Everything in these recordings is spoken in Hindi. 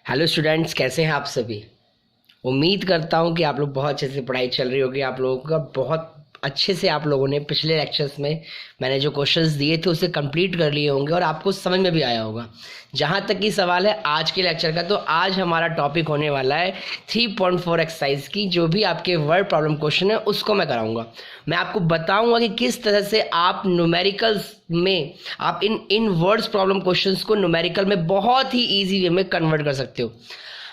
हेलो स्टूडेंट्स, कैसे हैं आप सभी। उम्मीद करता हूं कि आप लोग बहुत अच्छे से पढ़ाई चल रही होगी। आप लोगों का बहुत अच्छे से आप लोगों ने पिछले लेक्चर्स में मैंने जो क्वेश्चंस दिए थे उसे कंप्लीट कर लिए होंगे और आपको समझ में भी आया होगा। जहां तक कि सवाल है आज के लेक्चर का, तो आज हमारा टॉपिक होने वाला है 3.4 एक्सरसाइज की। जो भी आपके वर्ड प्रॉब्लम क्वेश्चन है उसको मैं कराऊंगा। मैं आपको बताऊंगा कि किस तरह से आप न्यूमेरिकल्स में आप इन वर्ड्स प्रॉब्लम क्वेश्चंस को न्यूमेरिकल में बहुत ही ईजी वे में कन्वर्ट कर सकते हो।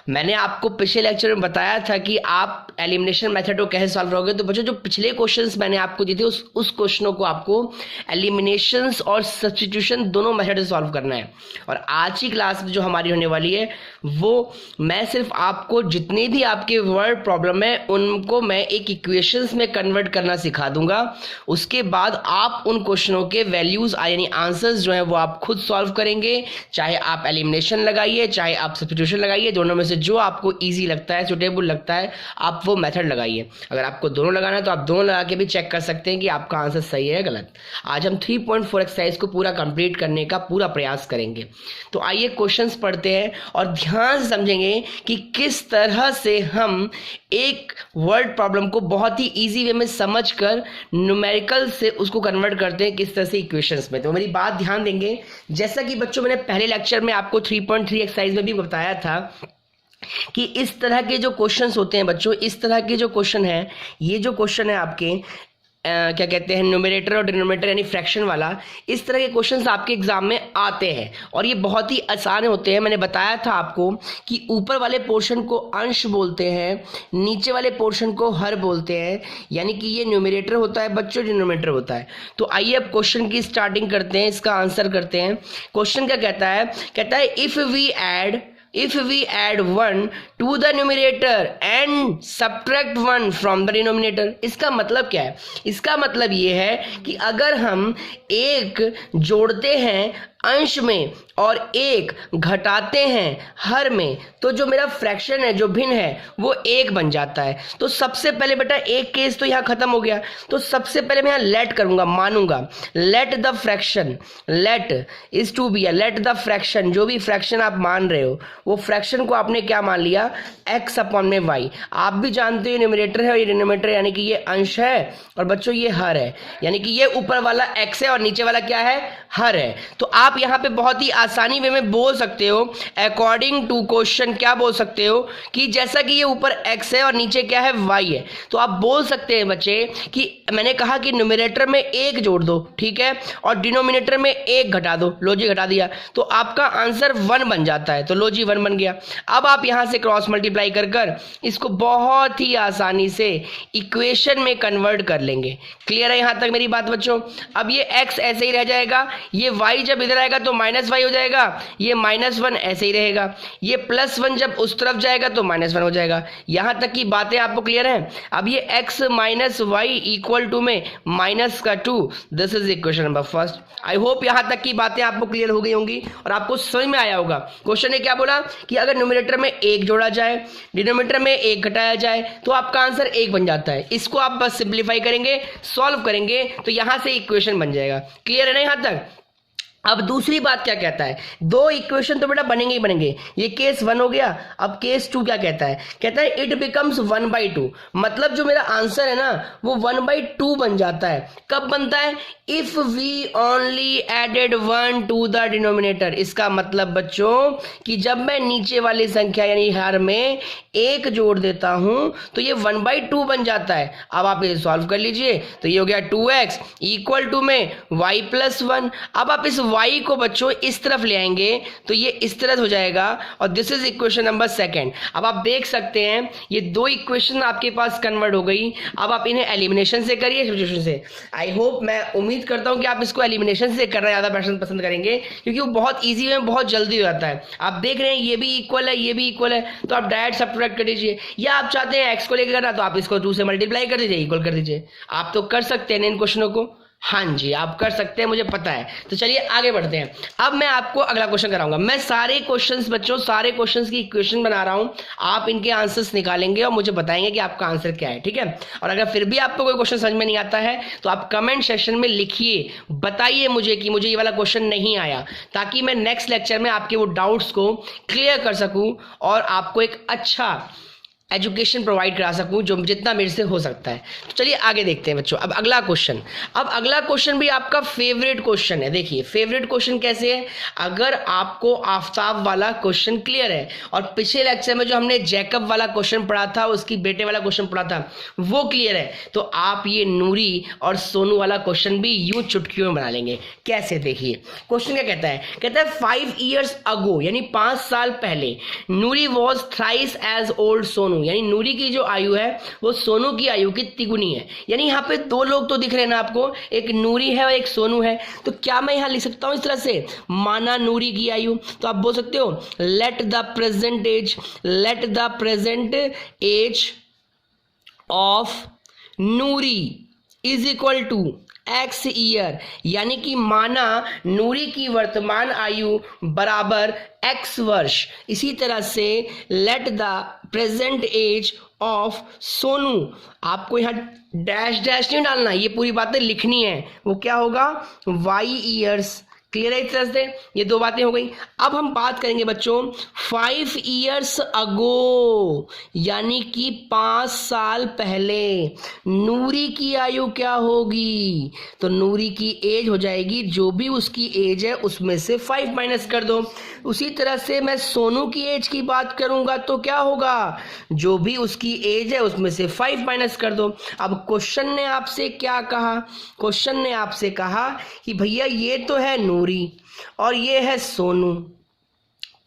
मैंने आपको पिछले लेक्चर में बताया था कि आप एलिमिनेशन मेथड को कैसे सॉल्व करोगे। तो बच्चों, जो पिछले क्वेश्चंस मैंने आपको दिए थे उस क्वेश्चनों को आपको एलिमिनेशंस और सब्स्टिट्यूशन दोनों मेथड से सॉल्व करना है। और आज की क्लास में जो हमारी होने वाली है वो मैं सिर्फ आपको जितने भी आपके वर्ड प्रॉब्लम है उनको मैं एक इक्वेशंस में कन्वर्ट करना सिखा दूंगा। उसके बाद आप उन क्वेश्चनों के वैल्यूज यानी आंसर्स जो है वो आप खुद सॉल्व करेंगे। चाहे आप एलिमिनेशन लगाइए, चाहे आप सब्स्टिट्यूशन लगाइए, दोनों में से जो आपको इजी लगता है, सुटेबल लगता है, आप वो मेथड लगाइए। अगर आपको दोनों लगाना है तो आप दोनों लगा के भी चेक कर सकते हैं कि आपका आंसर सही है या गलत। आज हम 3.4 एक्सरसाइज को पूरा कंप्लीट करने का पूरा प्रयास करेंगे। तो आइए क्वेश्चंस पढ़ते हैं और ध्यान से समझेंगे कि किस तरह से हम एक वर्ड प्रॉब्लम को बहुत ही इजी वे में समझकर न्यूमेरिकल से उसको कन्वर्ट करते हैं, किस तरह से इक्वेशंस में। तो मेरी बात ध्यान देंगे। जैसा कि बच्चों मैंने पहले लेक्चर में आपको 3.3 एक्सरसाइज में भी बताया था कि इस तरह के जो क्वेश्चंस होते हैं बच्चों, इस तरह के जो क्वेश्चन है, ये जो क्वेश्चन है आपके क्या कहते हैं, न्यूमरेटर और डिनोमिनेटर यानी फ्रैक्शन वाला, इस तरह के क्वेश्चंस आपके एग्जाम में आते हैं और ये बहुत ही आसान होते हैं। मैंने बताया था आपको कि ऊपर वाले पोर्शन को अंश बोलते हैं, नीचे वाले पोर्शन को हर बोलते हैं, यानी कि ये न्यूमरेटर होता है बच्चों, डिनोमिनेटर होता है। तो आइए अब क्वेश्चन की स्टार्टिंग करते हैं, इसका आंसर करते हैं। क्वेश्चन क्या कहता है if we add 1 to the numerator and subtract 1 from the denominator। इसका मतलब क्या है? इसका मतलब ये है कि अगर हम एक जोड़ते हैं अंश में और एक घटाते हैं हर में, तो जो मेरा फ्रैक्शन है, जो भिन्न है, वो एक बन जाता है। तो सबसे पहले बेटा एक केस तो यहाँ खत्म हो गया। तो सबसे पहले मैं यहाँ लेट करूंगा, मानूंगा। Let the fraction, let is to be, let the fraction, जो भी फ्रैक्शन आप मान रहे हो वो फ्रैक्शन को आपने क्या मान लिया, x अपॉन में y। आप भी जानते हो न्यूमरेटर है और ये डिनोमिनेटर, यानी कि ये अंश है और बच्चों ये हर है, यानी कि ये ऊपर वाला x है और नीचे वाला क्या है, हर है। तो आप यहाँ पे बहुत ही आसानी वे में बोल सकते हो अकॉर्डिंग टू क्वेश्चन, क्या बोल सकते हो कि जैसा कि ये ऊपर x है और नीचे क्या है, y है, तो आप बोल सकते हैं बच्चे कि मैंने कहा कि न्यूमरेटर में एक जोड़ दो, ठीक है, और डिनोमिनेटर में एक घटा दो। लो जी, घटा दिया तो आपका आंसर 1 बन जाता है। तो लो जी 1 बन गया। अब आप यहां से क्रॉस मल्टीप्लाई कर कर इसको बहुत ही आसानी से इक्वेशन में कन्वर्ट कर लेंगे। क्लियर है यहां तक मेरी बात बच्चों? अब ये x ऐसे ही रह जाएगा, ये y जब इधर आएगा तो -y हो जाएगा, ये -1 ऐसे ही रहेगा, ये +1 जब उस तरफ जाएगा तो -1 हो जाएगा। यहां तक की बातें आपको क्लियर है? अब ये x - y इक्वल टू में -2, this is equation number first. I hope यहां तक की बातें आपको क्लियर हो गई होंगी और आपको समझ में आया होगा। क्वेश्चन ने क्या बोला कि अगर न्यूमरेटर में एक जोड़ा जाए, डिनोमिनेटर में एक घटाया जाए, तो आपका आंसर 1 बन जाता है। इसको आप बस सिंप्लीफाई करेंगे, सॉल्व करेंगे, तो यहां से इक्वेशन बन जाएगा। क्लियर है ना यहां तक? अब दूसरी बात क्या कहता है, दो इक्वेशन तो बेटा बनेंगे ही बनेंगे। ये केस 1 हो गया। अब केस 2 क्या कहता है इट बिकम्स 1/2। मतलब जो मेरा आंसर है ना वो 1/2 बन जाता है। कब बनता है? If we only added 1 to the denominator. इसका मतलब बच्चों कि जब मैं नीचे वाली संख्या यानी हर में एक जोड़ देता हूं तो ये 1/2 बन जाता है। अब आप इसे सॉल्व कर लीजिए, तो ये हो गया 2x इक्वल टू में y + 1। अब आप इस y को बच्चों इस तरफ ले आएंगे तो ये इस तरह हो जाएगा और दिस इज इक्वेशन नंबर 2। अब आप देख सकते हैं ये दो इक्वेशन आपके पास कन्वर्ट हो गई। अब आप इन्हें एलिमिनेशन से करिए, सब्स्टिट्यूशन से। आई होप, मैं उम्मीद करता हूं कि आप इसको एलिमिनेशन से करना ज्यादा पसंद करेंगे क्योंकि वो बहुत ईजी में बहुत जल्दी हो जाता है। आप देख रहे हैं ये भी इक्वल है, ये भी इक्वल है, तो आप डायरेक्ट सब्ट्रैक्ट कर दीजिए। या आप चाहते हैं x को लेकर करना तो आप इसको 2 से मल्टीप्लाई कर दीजिए, इक्वल कर दीजिए। आप तो कर सकते हैं इन क्वेश्चनों को। हाँ जी, आप कर सकते हैं, मुझे पता है। तो चलिए आगे बढ़ते हैं। अब मैं आपको अगला क्वेश्चन कराऊंगा। मैं सारे क्वेश्चंस बच्चों, सारे क्वेश्चंस की इक्वेशन बना रहा हूं, आप इनके आंसर्स निकालेंगे और मुझे बताएंगे कि आपका आंसर क्या है, ठीक है। और अगर फिर भी आपको कोई क्वेश्चन समझ में नहीं आता है तो आप कमेंट सेक्शन में लिखिए, बताइए मुझे कि मुझे ये वाला क्वेश्चन नहीं आया, ताकि मैं नेक्स्ट लेक्चर में आपके वो डाउट्स को क्लियर कर सकूं और आपको एक अच्छा एजुकेशन प्रोवाइड करा सकूं जो जितना मेरे से हो सकता है। तो चलिए आगे देखते हैं बच्चों। अब अगला क्वेश्चन भी आपका फेवरेट क्वेश्चन है। देखिए फेवरेट क्वेश्चन कैसे है, अगर आपको आफताब वाला क्वेश्चन क्लियर है और पिछले लेक्चर में जो हमने जैकब वाला क्वेश्चन पढ़ा था, उसकी बेटे वाला क्वेश्चन पढ़ा था, वो क्लियर है, तो आप ये नूरी और सोनू वाला क्वेश्चन भी यूं चुटकियों में बना लेंगे। कैसे, देखिए क्वेश्चन क्या कहता है, 5 years ago यानी 5 साल पहले, Noori was thrice as old Sonu, यानी नूरी की जो आयु है वो सोनू की आयु की तिगुनी है। यानी यहाँ पे दो लोग तो दिख रहे हैं ना आपको, एक नूरी है और एक सोनू है। तो क्या मैं यहाँ लिख सकता हूँ इस तरह से, माना नूरी की आयु, तो आप बोल सकते हो let the present age of Noori is equal to X year, यानी कि माना नूरी की वर्तमान आयु बराबर एक्स वर्ष। इसी तरह से let the present age of Sonu, आपको यहाँ डैश डैश नहीं डालना, ये पूरी बातें लिखनी है, वो क्या होगा, वाई ईयर्स। क्लियर है इस तरह से, ये दो बातें हो गई। अब हम बात करेंगे बच्चों 5 years अगो, यानी कि 5 साल पहले नूरी की आयु क्या होगी, तो नूरी की एज हो जाएगी, जो भी उसकी एज है उसमें से 5 माइनस कर दो। उसी तरह से मैं सोनू की एज की बात करूंगा तो क्या होगा, जो भी उसकी एज है उसमें से 5 माइनस कर दो। अब क्वेश्चन ने आपसे क्या कहा, क्वेश्चन ने आपसे कहा कि भैया ये तो है नूरी और ये है सोनू।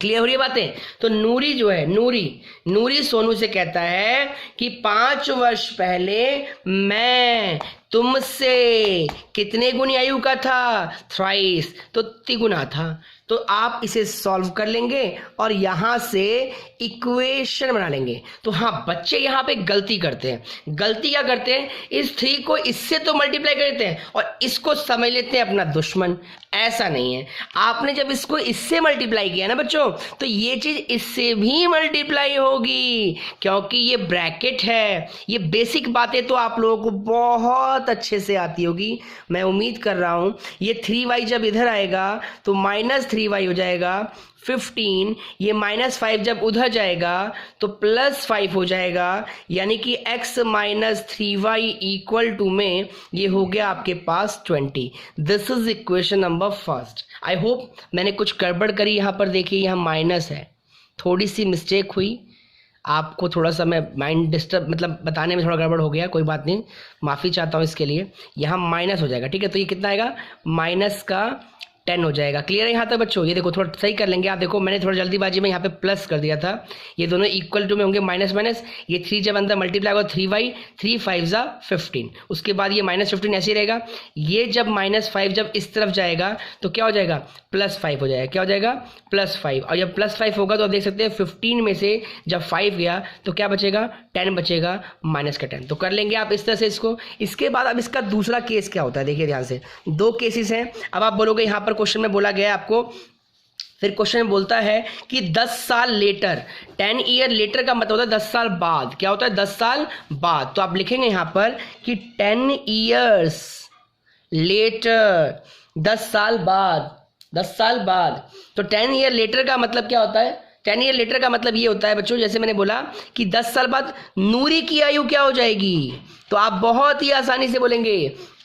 क्लियर हो रही है बातें। तो नूरी जो है, नूरी सोनू से कहता है कि 5 वर्ष पहले मैं तुमसे कितने गुनी आयु का था, थ्राइस, तो तिगुना था। तो आप इसे सॉल्व कर लेंगे और यहां से इक्वेशन बना लेंगे। तो हाँ, बच्चे यहाँ पे गलती करते हैं। गलती क्या करते हैं, इस 3 को इससे तो मल्टीप्लाई कर देते हैं और इसको समझ लेते हैं अपना दुश्मन। ऐसा नहीं है, आपने जब इसको इससे मल्टीप्लाई किया ना बच्चों, तो ये चीज इससे भी मल्टीप्लाई होगी, क्योंकि ये ब्रैकेट है। ये बेसिक बातें तो आप लोगों को बहुत अच्छे से आती होगी, मैं उम्मीद कर रहा हूं। ये 3y जब इधर आएगा तो -3y हो जाएगा 15, ये -5 जब उधर जाएगा तो +5 हो जाएगा, यानी कि x - 3y इक्वल टू में ये हो गया आपके पास 20। This is equation number first. I hope मैंने कुछ गड़बड़ करी यहाँ पर, देखिए यहाँ माइनस है, थोड़ी सी मिस्टेक हुई, आपको थोड़ा सा मैं माइंड डिस्टर्ब मतलब बताने में थोड़ा गड़बड़ हो गया, कोई बात नहीं, माफ़ी चाहता हूँ इसके लिए। यहाँ माइनस हो जाएगा, ठीक है। तो ये कितना आएगा, -10 हो जाएगा। क्लियर है यहाँ तक बच्चों। ये देखो थोड़ा सही कर लेंगे आप, देखो मैंने थोड़ा जल्दीबाजी में यहाँ पे प्लस कर दिया था, ये दोनों इक्वल टू में होंगे माइनस, ये 3 जब अंदर मल्टीप्लाई होगा 3y, 3 5 जा 15, उसके बाद ये -15 ऐसे ही रहेगा। ये जब -5 जब इस तरफ जाएगा तो क्या हो जाएगा, +5 हो जाएगा। क्या हो जाएगा, +5। और जब +5 होगा तो आप देख सकते हैं 15 में से जब 5 गया तो क्या बचेगा, 10 बचेगा, -10। तो कर लेंगे आप इस तरह से इसको। इसके बाद अब इसका दूसरा केस क्या होता है, देखिए ध्यान से, 2 केसेस हैं। अब आप बोलोगे यहाँ पर क्वेश्चन में बोला गया है आपको, फिर क्वेश्चन में बोलता है कि 10 साल लेटर, 10 ईयर लेटर का मतलब होता है 10 साल बाद। क्या होता है, 10 साल बाद। तो आप लिखेंगे यहाँ पर कि 10 ईयर्स लेटर, 10 साल बाद, 10 साल बाद। तो 10 ईयर लेटर का मतलब क्या होता है, 10 ईयर लेटर का मतलब ये होता है बच्चों, जैसे मैंने बोला कि 10 साल बाद नूरी की आयु क्या हो जाएगी, तो आप बहुत ही आसानी से बोलेंगे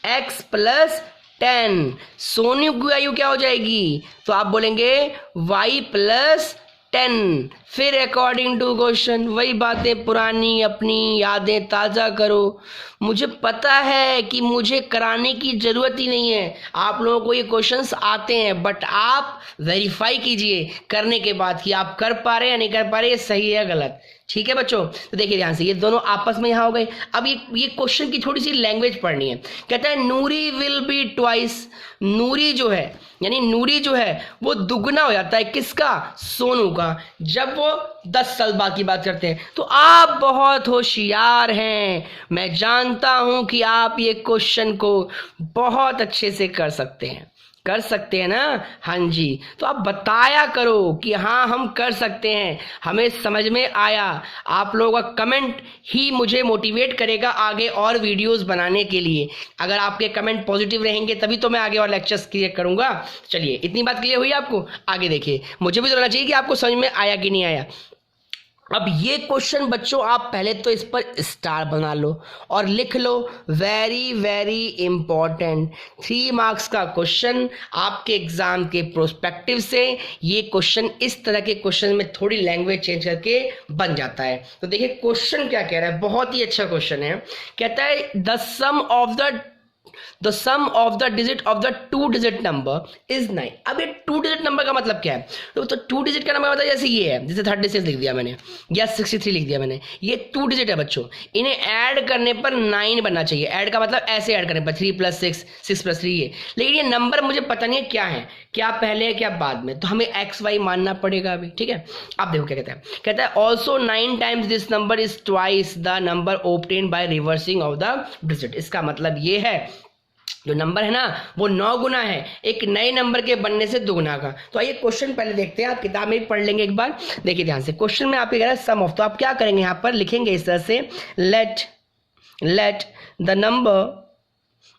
x + 10। सोनू की आयु क्या हो जाएगी, तो आप बोलेंगे y + 10। फिर अकॉर्डिंग टू क्वेश्चन, वही बातें पुरानी अपनी यादें ताज़ा करो। मुझे पता है कि मुझे कराने की ज़रूरत ही नहीं है, आप लोगों को ये क्वेश्चंस आते हैं, बट आप वेरीफाई कीजिए करने के बाद कि आप कर पा रहे हैं या नहीं कर पा रहे, ये सही है गलत। ठीक है बच्चों, तो देखिए ध्यान से, ये दोनों आपस में यहाँ हो गए। अब ये क्वेश्चन की थोड़ी सी लैंग्वेज पढ़नी है। कहता है नूरी विल बी ट्वाइस, नूरी जो है यानी नूरी जो है वो दुगना हो जाता है, किसका, सोनू का, जब वो 10 साल बाद की बात करते हैं। तो आप बहुत होशियार हैं, मैं जानता हूं कि आप ये क्वेश्चन को बहुत अच्छे से कर सकते हैं ना। हाँ जी, तो आप बताया करो कि हाँ हम कर सकते हैं, हमें समझ में आया। आप लोगों का कमेंट ही मुझे मोटिवेट करेगा आगे और वीडियोस बनाने के लिए। अगर आपके कमेंट पॉजिटिव रहेंगे तभी तो मैं आगे और लेक्चर्स क्रिएट करूंगा। चलिए, इतनी बात क्लियर हुई आपको? आगे देखिए, मुझे भी तो लगना चाहिए कि आपको समझ में आया कि नहीं आया। अब ये क्वेश्चन बच्चों, आप पहले तो इस पर स्टार बना लो और लिख लो, वेरी वेरी इंपॉर्टेंट 3 मार्क्स का क्वेश्चन आपके एग्जाम के प्रोस्पेक्टिव से। ये क्वेश्चन इस तरह के क्वेश्चन में थोड़ी लैंग्वेज चेंज करके बन जाता है। तो देखिए क्वेश्चन क्या कह रहा है, बहुत ही अच्छा क्वेश्चन है। कहता है the sum of the digit of the 2 digit number is 9। अब ये 2 डिजिट नंबर का मतलब क्या है? तो 2 डिजिट का नंबर मतलब जैसे ये है, जैसे 36 लिख दिया मैंने या 63 लिख दिया मैंने, ये 2 डिजिट है बच्चों। इन्हें ऐड करने पर 9 बनना चाहिए। ऐड का मतलब ऐसे ऐड करने पर 3 + 6, 6 + 3 ये। लेकिन ये नंबर मुझे पता नहीं है क्या है, क्या पहले है क्या बाद में, तो हमें XY मानना पड़ेगा अभी। ठीक है, अब देखो क्या कहता है। कहता है also 9 times this number is twice the number obtained by reversing of the digit. इसका मतलब ये है, जो नंबर है ना वो 9 गुना है एक नए नंबर के बनने से 2 गुना का। तो आइए क्वेश्चन पहले देखते हैं, आप किताब में भी पढ़ लेंगे एक बार। देखिए ध्यान से, क्वेश्चन में आपके कह रहा है सम ऑफ, तो आप क्या करेंगे यहाँ पर लिखेंगे इस तरह से, लेट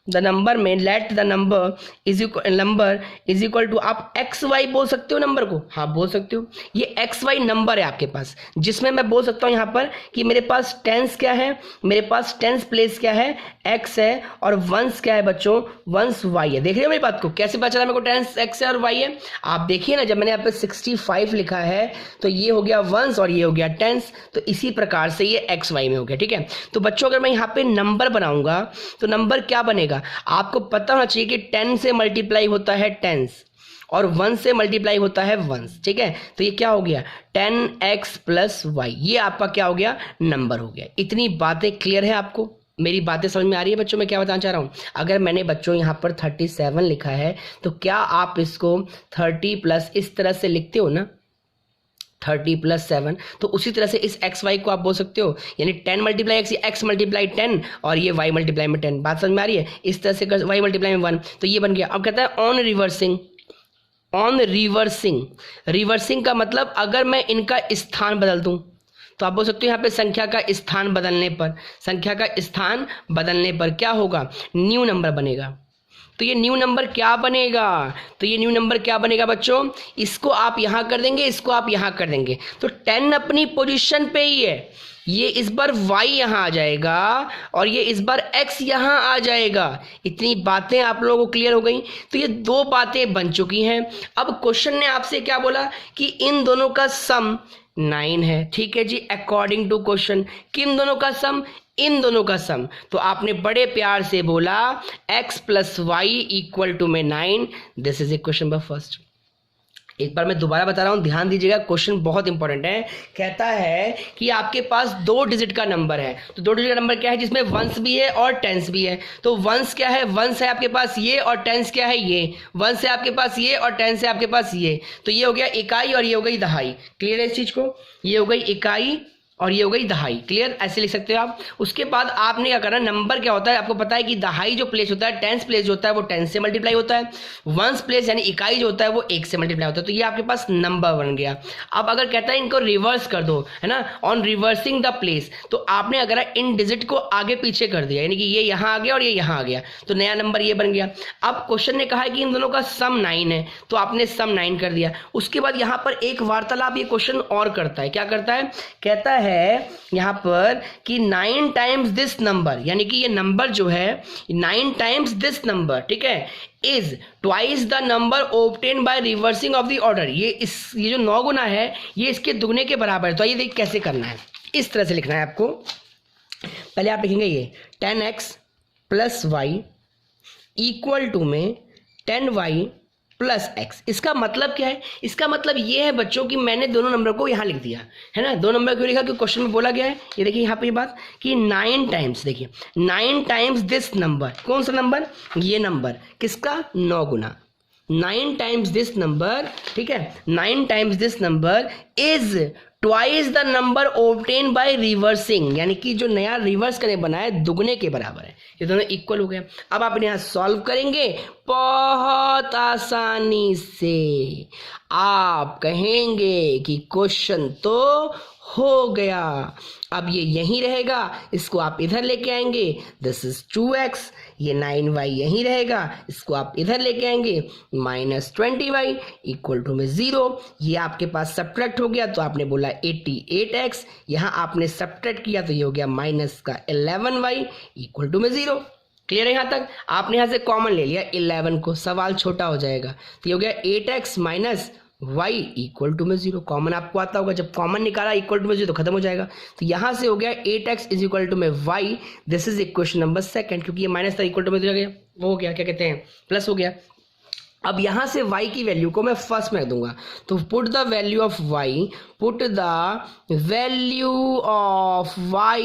द नंबर में let the number is equal to, आप XY बोल सकते हो नंबर को, हाँ बोल सकते हो। ये XY नंबर है आपके पास, जिसमें मैं बोल सकता हूँ यहाँ पर कि मेरे पास टेंस क्या है, मेरे पास टेंस प्लेस क्या है, X है, और वंस क्या है बच्चों, वंस Y है। देख रहे हो मेरी बात को, कैसे पता चला मेरे को टेंस X है और Y है? आप देखिए ना, जब मैंने यहाँ पे 65 लिखा है तो ये हो गया वंस और ये हो गया टेंस, तो इसी प्रकार से ये XY में हो गया। ठीक है, तो बच्चों अगर मैं यहाँ पे नंबर बनाऊंगा तो नंबर क्या बनेगा, आपको पता होना चाहिए कि 10 से मल्टीप्लाई होता है टेंस और 1 से मल्टीप्लाई होता है वंस। ठीक है, तो ये क्या हो गया 10x + y, ये आपका क्या हो गया, नंबर हो गया। इतनी बातें क्लियर है आपको? मेरी बातें समझ में आ रही है बच्चों? मैं क्या बताना चाह रहा हूँ, अगर मैंने बच्चों यहाँ पर 37 लिखा है तो क्या आप इसको 30 प्लस इस तरह से लिखते हो ना, 30 + 7, तो उसी तरह से इस XY को आप बोल सकते हो, यानी 10 × X, X × 10 और ये Y × 10। बात समझ में आ रही है? इस तरह से Y × 1, तो ये बन गया। अब कहता है ऑन रिवर्सिंग का मतलब अगर मैं इनका स्थान बदल दूं तो आप बोल सकते हो यहाँ पे संख्या का स्थान बदलने पर क्या होगा, न्यू नंबर बनेगा। तो ये न्यू नंबर क्या बनेगा बच्चों, इसको आप यहाँ कर देंगे, इसको आप यहाँ कर देंगे, तो 10 अपनी पोजीशन पे ही है, ये इस बार Y यहाँ आ जाएगा और ये इस बार X यहाँ आ जाएगा। इतनी बातें आप लोगों को क्लियर हो गई? तो ये 2 बातें बन चुकी हैं। अब क्वेश्चन ने आपसे क्या बोला कि इन दोनों का सम 9 है। ठीक है जी, अकॉर्डिंग टू क्वेश्चन किन दोनों का सम, इन दोनों का सम। तो आपने बड़े प्यार से बोला x + y = में 9। This is a question number first. एक बार मैं दोबारा बता रहा हूं, ध्यान दीजिएगा, क्वेश्चन बहुत इंपॉर्टेंट है। कहता है कि आपके पास 2 डिजिट का नंबर है, तो 2 डिजिट का नंबर क्या है जिसमें वंस भी है और टेंस भी है। तो वंस क्या है, वंस है आपके पास ये, और टेंस क्या है ये, वंस है आपके पास ये और टेंस है आपके पास ये। तो ये हो गया इकाई और ये हो गई दहाई। क्लियर है इस चीज को? ये हो गई इकाई और ये हो गई दहाई। क्लियर, ऐसे लिख सकते हो आप। उसके बाद आपने क्या करना, नंबर क्या होता है आपको पता है कि दहाई जो प्लेस होता है, टेंस प्लेस जो होता है वो 10 से मल्टीप्लाई होता है, वंस प्लेस यानी इकाई जो होता है वो 1 से मल्टीप्लाई होता है। तो ये आपके पास नंबर बन गया। अब अगर कहता है इनको रिवर्स कर दो, है ना, ऑन रिवर्सिंग द प्लेस, तो आपने अगर इन डिजिट को आगे पीछे कर दिया, यानी कि ये यहाँ आ गया और ये यहाँ आ गया, तो नया नंबर ये बन गया। अब क्वेश्चन ने कहा है कि इन दोनों का सम 9 है, तो आपने सम 9 कर दिया। उसके बाद यहाँ पर एक वार्तालाप ये क्वेश्चन और करता है। क्या करता है, कहता है यहाँ पर कि 9 टाइम्स दिस नंबर, यानी कि ये नंबर जो है 9 टाइम्स दिस नंबर, ठीक है, is twice the number obtained by reversing of the order. ये जो 9 गुना है ये इसके दुगने के बराबर है। तो ये देखिए कैसे करना है, इस तरह से लिखना है आपको। पहले आप लिखेंगे ये 10x + y = में 10y + x। इसका मतलब क्या है, इसका मतलब ये है बच्चों कि मैंने दोनों नंबर को यहाँ लिख दिया है ना। 2 नंबर क्यों लिखा, क्योंकि क्वेश्चन में बोला गया है। ये देखिए यहाँ पे ये बात कि 9 टाइम्स, देखिए 9 टाइम्स दिस नंबर, कौन सा नंबर, ये नंबर किसका, 9 गुना, 9 टाइम्स दिस नंबर, ठीक है, 9 times this number is twice the number obtain by reversing, यानी कि जो नया रिवर्स करने बना है दुगने के बराबर है, ये दोनों इक्वल हो गए। अब आप यहाँ सॉल्व करेंगे बहुत आसानी से, आप कहेंगे कि क्वेश्चन तो हो गया। अब ये यहीं रहेगा, इसको आप इधर लेके आएंगे, दिस इज 2x, ये 9y यहीं रहेगा, इसको आप इधर लेके आएंगे, -20y इक्वल टू में 0। ये आपके पास सब्ट्रैक्ट हो गया तो आपने बोला 88x, यहाँ आपने सब्ट्रैक्ट किया तो ये हो गया -11y इक्वल टू में 0। क्लियर है? यहाँ तक आपने यहाँ से कॉमन ले लिया 11 को, सवाल छोटा हो जाएगा, तो ये हो गया 8x minus y equal to में 0। कॉमन आपको आता होगा, जब कॉमन निकाला इक्वल टू में 0 तो खत्म हो जाएगा। तो यहाँ से हो गया 8x इज इक्वल टू में y, this is equation number second, क्योंकि ये माइनस था इक्वल टू में गया, वो हो गया क्या कहते हैं प्लस हो गया। अब यहाँ से y की वैल्यू को मैं फर्स्ट में रख दूंगा, तो put the value of y, put the value of y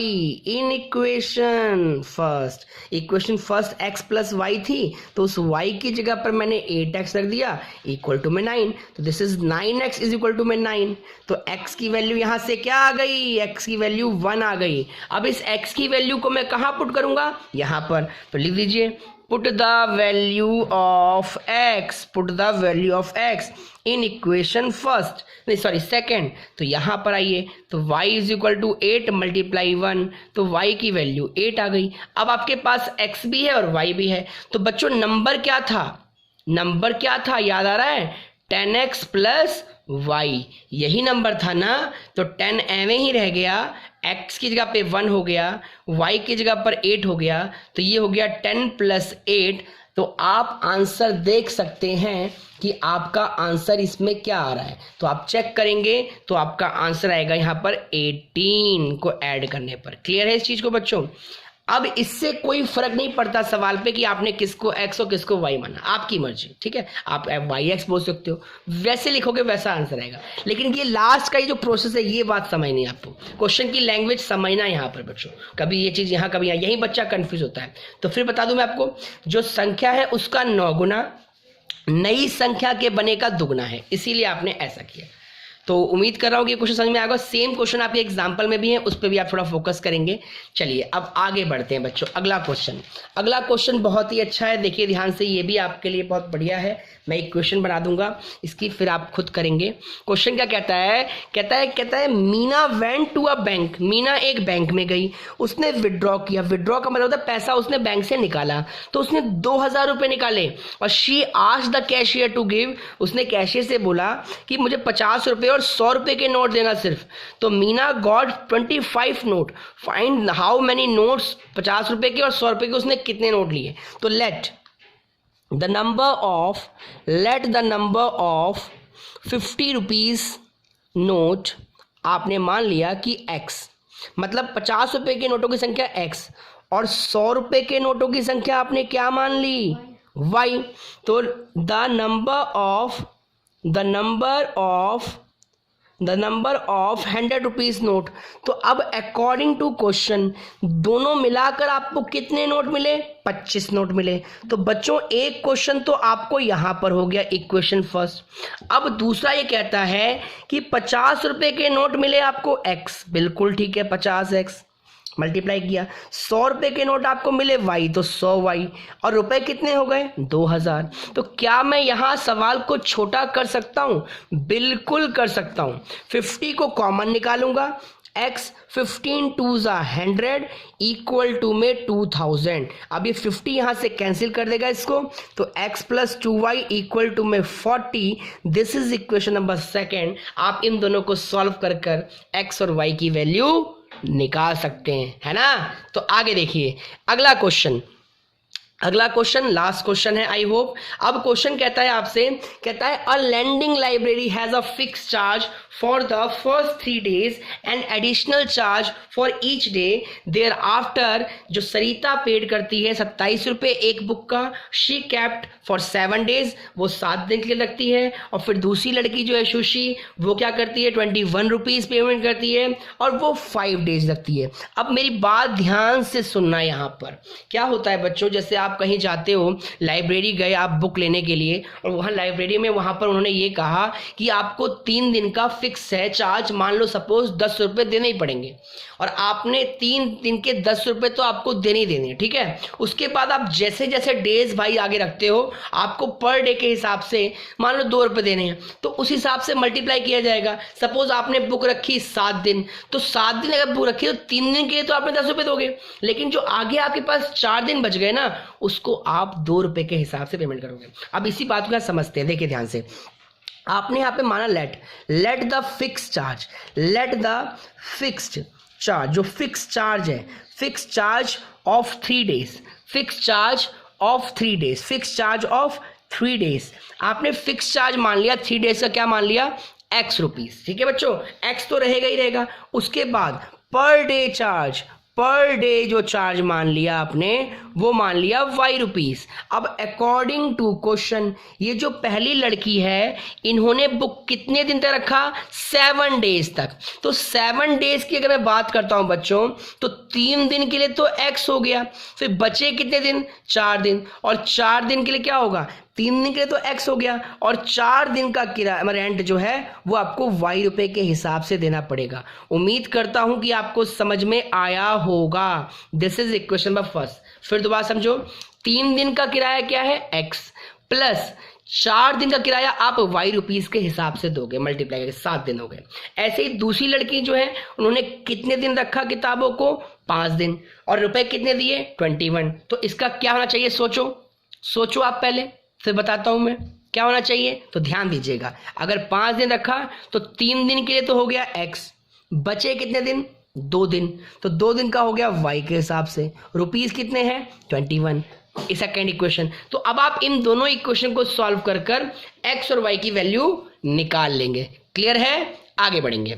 in equation first. Equation first x plus Y थी, तो उस y की जगह पर मैंने 8x रख दिया इक्वल टू में 9, तो this is 9x is equal to में 9। तो x की वैल्यू यहाँ से क्या आ गई, x की वैल्यू 1 आ गई। अब इस x की वैल्यू को मैं कहाँ पुट करूंगा, यहाँ पर, तो लिख दीजिए put the value of x, put the value of x in equation first, नहीं सॉरी सेकेंड। तो यहाँ पर आइए, तो y is equal to 8 multiply 1, तो y की वैल्यू 8 आ गई। अब आपके पास x भी है और y भी है, तो बच्चों नंबर क्या था, नंबर क्या था याद आ रहा है, 10x प्लस y, यही नंबर था ना। तो 10 एवं ही रह गया, x की जगह पे 1 हो गया, y की जगह पर 8 हो गया, तो ये हो गया 10 प्लस 8। तो आप आंसर देख सकते हैं कि आपका आंसर इसमें क्या आ रहा है, तो आप चेक करेंगे तो आपका आंसर आएगा यहाँ पर 18 को ऐड करने पर। क्लियर है इस चीज को बच्चों? अब इससे कोई फर्क नहीं पड़ता सवाल पे कि आपने किसको x और किसको y माना, आपकी मर्जी, ठीक है। आप yx बोल सकते हो, वैसे लिखोगे वैसा आंसर आएगा। लेकिन ये लास्ट का ये जो प्रोसेस है, ये बात समझनी है आपको, क्वेश्चन की लैंग्वेज समझना यहाँ पर बच्चों। कभी ये चीज़ यहाँ, कभी यहाँ, यही बच्चा कंफ्यूज होता है। तो फिर बता दूं मैं आपको, जो संख्या है उसका 9 गुना नई संख्या के बने का दुगना है, इसीलिए आपने ऐसा किया। तो उम्मीद कर रहा हूँ कि क्वेश्चन समझ में आएगा। सेम क्वेश्चन आपके एग्जाम्पल में भी है, उस पर भी आप थोड़ा फोकस करेंगे। चलिए अब आगे बढ़ते हैं बच्चों। अगला क्वेश्चन बहुत ही अच्छा है, देखिए ध्यान से, ये भी आपके लिए बहुत बढ़िया है। मैं एक क्वेश्चन बना दूंगा इसकी, फिर आप खुद करेंगे। क्वेश्चन क्या कहता है, कहता है Meena went to a bank, Meena एक बैंक में गई, उसने विड्रॉ किया। विड्रॉ का मतलब होता है पैसा उसने बैंक से निकाला, तो उसने 2000 रुपये निकाले और she asked the cashier to give, उसने कैशियर से बोला कि मुझे 50 रुपये और 100 रुपये के नोट देना सिर्फ। तो Meena got 25 note, find how many notes, 50 रुपये के और 100 रुपये के उसने कितने नोट लिए। तो let the number of 50 rupees note आपने मान लिया कि x, मतलब 50 रुपये के नोटों की संख्या x और 100 रुपये के नोटों की संख्या आपने क्या मान ली, y। तो the number of 100 rupees note. तो अब अकॉर्डिंग टू क्वेश्चन दोनों मिलाकर आपको कितने नोट मिले, 25 नोट मिले। तो बच्चों एक क्वेश्चन तो आपको यहां पर हो गया इक्वेशन फर्स्ट। अब दूसरा ये कहता है कि 50 रुपए के नोट मिले आपको x, बिल्कुल ठीक है, 50x मल्टीप्लाई किया। 100 रुपए के नोट आपको मिले y, तो 100y, और रुपए कितने हो गए, 2000। तो क्या मैं यहां सवाल को छोटा कर सकता हूं, बिल्कुल कर सकता हूं। 50 को कॉमन निकालूंगा, x 15 2s 100 इक्वल टू में 2000। अब ये 50 यहां से कैंसिल कर देगा इसको, तो x plus 2y equal to में 40। This is equation number second. आप इन दोनों को सॉल्व कर x और y की वैल्यू निकाल सकते हैं, है ना। तो आगे देखिए अगला क्वेश्चन लास्ट क्वेश्चन है आई होप। अब क्वेश्चन कहता है आपसे, कहता है a landing library has a fix charge for the first 3 days and additional charge for each day thereafter. जो सरिता पेड करती है 27 रुपये एक बुक का, शी कैप्ट फॉर 7 days, वो 7 दिन के लिए रखती है। और फिर दूसरी लड़की जो है सुशी, वो क्या करती है 21 रुपीज पेमेंट करती है और वो 5 days रखती है। अब मेरी बात ध्यान से सुनना, यहाँ पर क्या होता है बच्चों, जैसे आप कहीं जाते हो, लाइब्रेरी गए आप बुक लेने के लिए, और वहाँ लाइब्रेरी में वहाँ पर उन्होंने ये कहा कि आपको 3 दिन का फिक्स है चार्ज, मान लो सपोज 10 रुपये देने ही पड़ेंगे, और आपने 3 दिन के 10 रुपये तो आपको देने ही देने, ठीक है। उसके बाद आप जैसे जैसे डेज भाई आगे रखते हो, आपको पर डे के हिसाब से मान लो 2 रुपये देने हैं, तो उस हिसाब से मल्टीप्लाई किया जाएगा। सपोज आपने बुक रखी 7 दिन, तो 7 दिन अगर बुक रखी तो 3 दिन के लिए तो आपने 10 रुपये दोगे, लेकिन जो आगे आपके पास 4 दिन बच गए ना, उसको आप 2 रुपये के हिसाब से पेमेंट करोगे। अब इसी बात को समझते हैं, देखिए ध्यान से। आपने यहाँ पे माना let the fix charge, let the fixed charge, जो फिक्स चार्ज है, fix charge of 3 days, fix charge of 3 days, fix charge of 3 days. आपने फिक्स चार्ज मान लिया 3 डेज का, क्या मान लिया, x रुपीज, ठीक है बच्चों, x तो रहेगा ही रहेगा। उसके बाद per day charge, per day जो चार्ज मान लिया आपने, वो मान लिया y रुपीज। अब अकॉर्डिंग टू क्वेश्चन, ये जो पहली लड़की है, इन्होंने बुक कितने दिन तक रखा, 7 डेज तक। तो 7 डेज की अगर मैं बात करता हूं बच्चों, तो 3 दिन के लिए तो x हो गया, फिर बचे कितने दिन, 4 दिन, और 4 दिन के लिए क्या होगा, 3 दिन के लिए तो x हो गया, और 4 दिन का किराया रेंट जो है वो आपको y रुपए के हिसाब से देना पड़ेगा। उम्मीद करता हूं कि आपको समझ में आया होगा। This is equation number first. फिर दोबारा समझो, 3 दिन का किराया क्या है, x, प्लस 4 दिन का किराया आप y रुपीज के हिसाब से दोगे, मल्टीप्लाई करके 7 दिन हो गए। ऐसे ही दूसरी लड़की जो है, उन्होंने कितने दिन रखा किताबों को, 5 दिन, और रुपए कितने दिए, 21। तो इसका क्या होना चाहिए, सोचो आप पहले, फिर बताता हूं मैं क्या होना चाहिए। तो ध्यान दीजिएगा, अगर 5 दिन रखा तो 3 दिन के लिए तो हो गया x, बचे कितने दिन, 2 दिन, तो 2 दिन का हो गया y के हिसाब से, रुपीस कितने हैं, 21। इस सेकेंड इक्वेशन। तो अब आप इन दोनों इक्वेशन को सॉल्व कर x और y की वैल्यू निकाल लेंगे। क्लियर है, आगे बढ़ेंगे।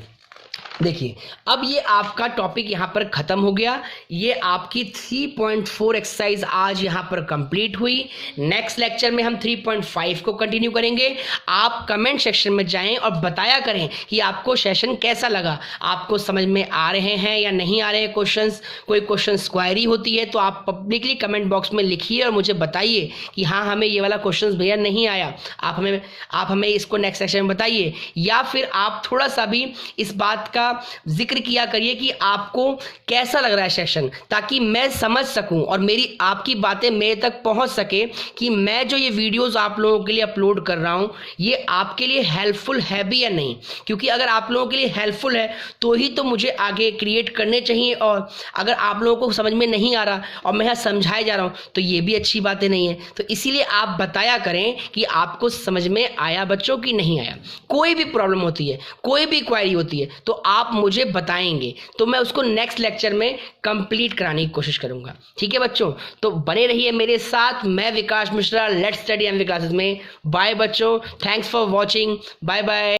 देखिए अब ये आपका टॉपिक यहाँ पर खत्म हो गया। ये आपकी 3.4 एक्सरसाइज आज यहाँ पर कंप्लीट हुई। नेक्स्ट लेक्चर में हम 3.5 को कंटिन्यू करेंगे। आप कमेंट सेक्शन में जाएं और बताया करें कि आपको सेशन कैसा लगा, आपको समझ में आ रहे हैं या नहीं आ रहे हैं क्वेश्चंस। कोई क्वेश्चंस क्वायरी होती है तो आप पब्लिकली कमेंट बॉक्स में लिखिए और मुझे बताइए कि हाँ हमें ये वाला क्वेश्चंस भैया नहीं आया, आप हमें इसको नेक्स्ट सेक्शन में बताइए। या फिर आप थोड़ा सा भी इस बात का जिक्र किया करिए कि आपको कैसा लग रहा है सेशन, ताकि मैं समझ सकूं और मेरी आपकी बातें मेरे तक पहुंच सके कि मैं जो ये वीडियोस आप लोगों के लिए अपलोड कर रहा हूं ये आपके लिए हेल्पफुल है भी या नहीं। क्योंकि अगर आप लोगों के लिए हेल्पफुल है तो ही तो मुझे आगे क्रिएट करने चाहिए, और अगर आप लोगों को समझ में नहीं आ रहा और मैं यहाँ समझाए जा रहा हूँ तो ये भी अच्छी बातें नहीं है। तो इसीलिए आप बताया करें कि आपको समझ में आया बच्चों की नहीं आया। कोई भी प्रॉब्लम होती है, कोई भी क्वेरी होती है तो आप मुझे बताएंगे तो मैं उसको नेक्स्ट लेक्चर में कंप्लीट कराने की कोशिश करूंगा। ठीक है बच्चों, तो बने रहिए मेरे साथ। मैं Vikas Mishra, let's study MV classes में। बाय बच्चों, thanks for watching, bye bye.